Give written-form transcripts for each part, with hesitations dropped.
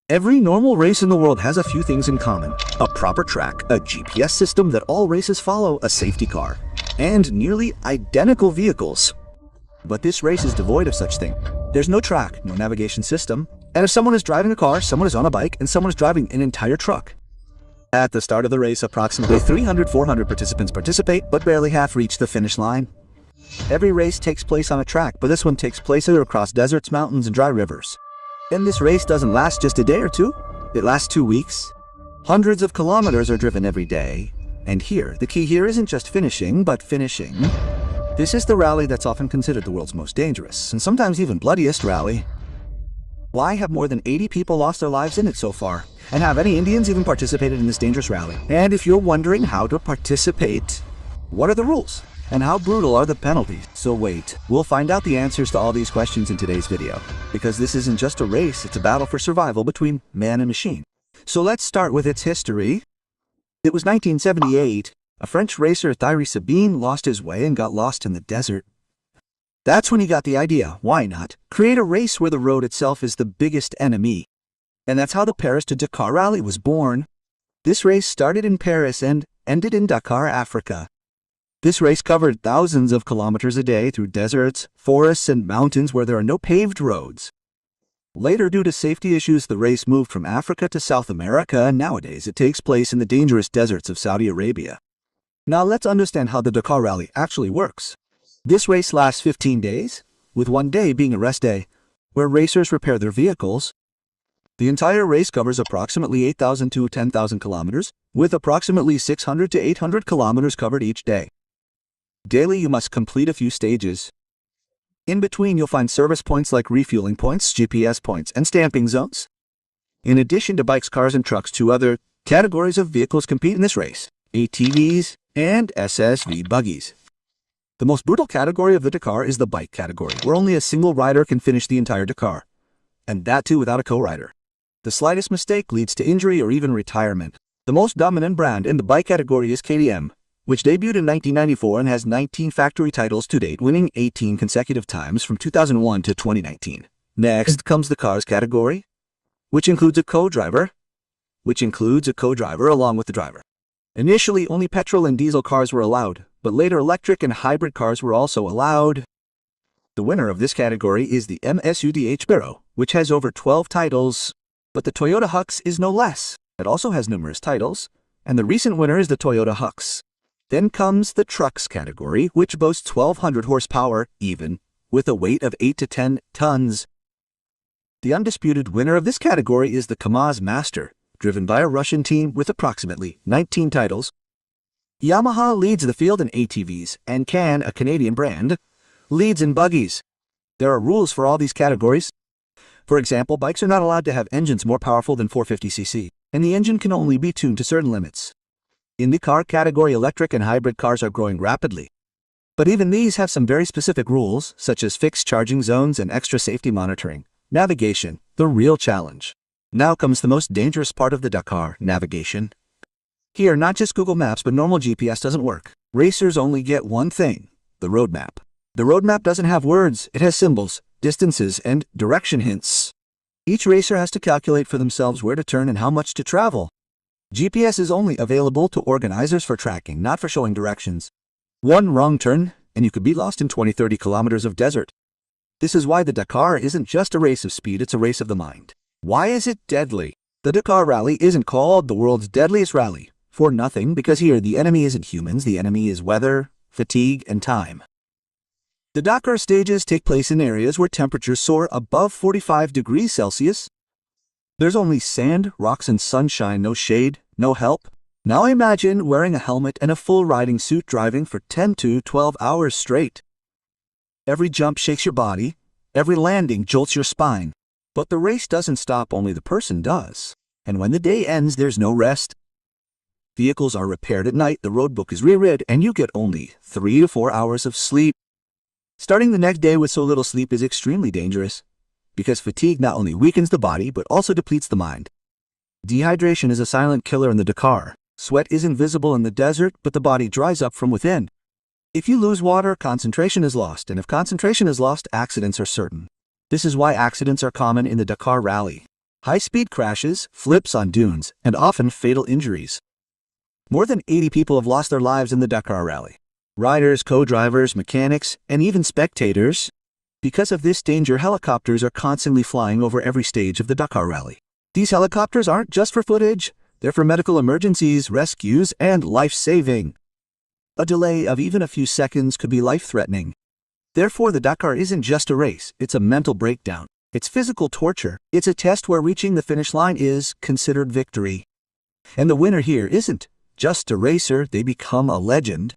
Every normal race in the world has a few things in common. A proper track, a GPS system that all races follow, a safety car, and nearly identical vehicles. But this race is devoid of such thing. There's no track, no navigation system, and if someone is driving a car, someone is on a bike, and someone is driving an entire truck. At the start of the race, approximately 300-400 participants participate, but barely half reach the finish line. Every race takes place on a track, but this one takes place across deserts, mountains, and dry rivers. And this race doesn't last just a day or two, it lasts 2 weeks. Hundreds of kilometers are driven every day. And here, the key here isn't just finishing, but finishing. This is the rally that's often considered the world's most dangerous, and sometimes even bloodiest rally. Why have more than 80 people lost their lives in it so far? And have any Indians even participated in this dangerous rally? And if you're wondering how to participate, what are the rules? And how brutal are the penalties? So wait, we'll find out the answers to all these questions in today's video. Because this isn't just a race, it's a battle for survival between man and machine. So let's start with its history. It was 1978. A French racer, Thierry Sabine, lost his way and got lost in the desert. That's when he got the idea, why not create a race where the road itself is the biggest enemy? And that's how the Paris to Dakar Rally was born. This race started in Paris and ended in Dakar, Africa. This race covered thousands of kilometers a day through deserts, forests, and mountains where there are no paved roads. Later, due to safety issues, the race moved from Africa to South America, and nowadays it takes place in the dangerous deserts of Saudi Arabia. Now let's understand how the Dakar Rally actually works. This race lasts 15 days, with one day being a rest day, where racers repair their vehicles. The entire race covers approximately 8,000 to 10,000 kilometers, with approximately 600 to 800 kilometers covered each day. Daily, you must complete a few stages. In between, you'll find service points like refueling points, GPS points, and stamping zones. In addition to bikes, cars, and trucks, 2 other categories of vehicles compete in this race: ATVs and SSV buggies. The most brutal category of the Dakar is the bike category, where only a single rider can finish the entire Dakar, and that too without a co-rider. The slightest mistake leads to injury or even retirement. The most dominant brand in the bike category is KTM, which debuted in 1994 and has 19 factory titles to date, winning 18 consecutive times from 2001 to 2019. Next comes the cars category, which includes a co-driver along with the driver. Initially, only petrol and diesel cars were allowed, but later electric and hybrid cars were also allowed. The winner of this category is the MSUDH Barrow, which has over 12 titles, but the Toyota Hux is no less. It also has numerous titles, and the recent winner is the Toyota Hux. Then comes the trucks category, which boasts 1,200 horsepower, even, with a weight of 8 to 10 tons. The undisputed winner of this category is the Kamaz Master, driven by a Russian team with approximately 19 titles. Yamaha leads the field in ATVs, and Can, a Canadian brand, leads in buggies. There are rules for all these categories. For example, bikes are not allowed to have engines more powerful than 450cc, and the engine can only be tuned to certain limits. In the car category, electric and hybrid cars are growing rapidly. But even these have some very specific rules, such as fixed charging zones and extra safety monitoring. Navigation, the real challenge. Now comes the most dangerous part of the Dakar, navigation. Here, not just Google Maps, but normal GPS doesn't work. Racers only get one thing, the roadmap. The roadmap doesn't have words, it has symbols, distances, and direction hints. Each racer has to calculate for themselves where to turn and how much to travel. GPS is only available to organizers for tracking, not for showing directions. One wrong turn, and you could be lost in 20-30 kilometers of desert. This is why the Dakar isn't just a race of speed, it's a race of the mind. Why is it deadly? The Dakar Rally isn't called the world's deadliest rally for nothing, because here the enemy isn't humans, the enemy is weather, fatigue, and time. The Dakar stages take place in areas where temperatures soar above 45 degrees Celsius. There's only sand, rocks, and sunshine, no shade, no help. Now imagine wearing a helmet and a full riding suit driving for 10 to 12 hours straight. Every jump shakes your body, every landing jolts your spine. But the race doesn't stop, only the person does. And when the day ends, there's no rest. Vehicles are repaired at night, the roadbook is reread, and you get only 3 to 4 hours of sleep. Starting the next day with so little sleep is extremely dangerous, because fatigue not only weakens the body, but also depletes the mind. Dehydration is a silent killer in the Dakar. Sweat is invisible in the desert, but the body dries up from within. If you lose water, concentration is lost, and if concentration is lost, accidents are certain. This is why accidents are common in the Dakar Rally. high-speed crashes, flips on dunes, and often fatal injuries. More than 80 people have lost their lives in the Dakar Rally. Riders, co-drivers, mechanics, and even spectators. Because of this danger, helicopters are constantly flying over every stage of the Dakar Rally. These helicopters aren't just for footage, they're for medical emergencies, rescues, and life-saving. A delay of even a few seconds could be life-threatening. Therefore, the Dakar isn't just a race, it's a mental breakdown. It's physical torture. It's a test where reaching the finish line is considered victory. And the winner here isn't just a racer, they become a legend.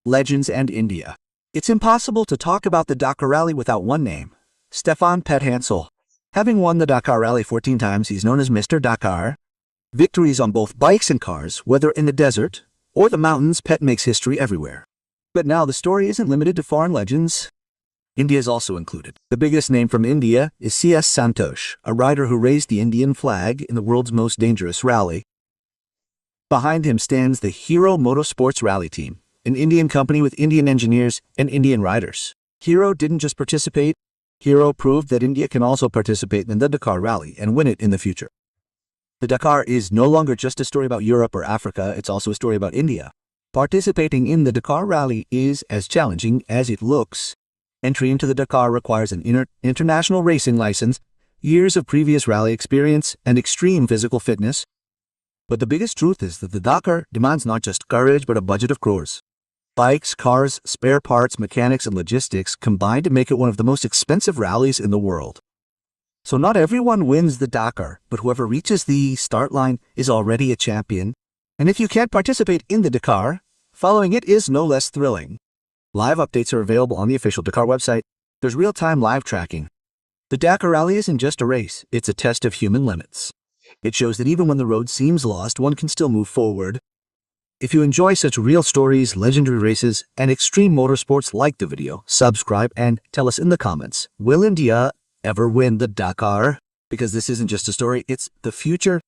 Legends and India. It's impossible to talk about the Dakar Rally without one name, Stéphane Peterhansel. Having won the Dakar Rally 14 times, he's known as Mr. Dakar. Victories on both bikes and cars, whether in the desert or the mountains, Pet makes history everywhere. But now the story isn't limited to foreign legends. India is also included. The biggest name from India is CS Santosh, a rider who raised the Indian flag in the world's most dangerous rally. Behind him stands the Hero MotoSports rally team, an Indian company with Indian engineers and Indian riders. Hero didn't just participate, Hero proved that India can also participate in the Dakar Rally and win it in the future. The Dakar is no longer just a story about Europe or Africa, it's also a story about India. Participating in the Dakar Rally is as challenging as it looks. Entry into the Dakar requires an international racing license, years of previous rally experience, and extreme physical fitness. But the biggest truth is that the Dakar demands not just courage but a budget of crores. Bikes, cars, spare parts, mechanics, and logistics combine to make it one of the most expensive rallies in the world. So not everyone wins the Dakar, but whoever reaches the start line is already a champion. And if you can't participate in the Dakar, following it is no less thrilling. Live updates are available on the official Dakar website. There's real-time live tracking. The Dakar Rally isn't just a race, it's a test of human limits. It shows that even when the road seems lost, one can still move forward. If you enjoy such real stories, legendary races, and extreme motorsports, like the video, subscribe, and tell us in the comments, will India ever win the Dakar? Because this isn't just a story, it's the future.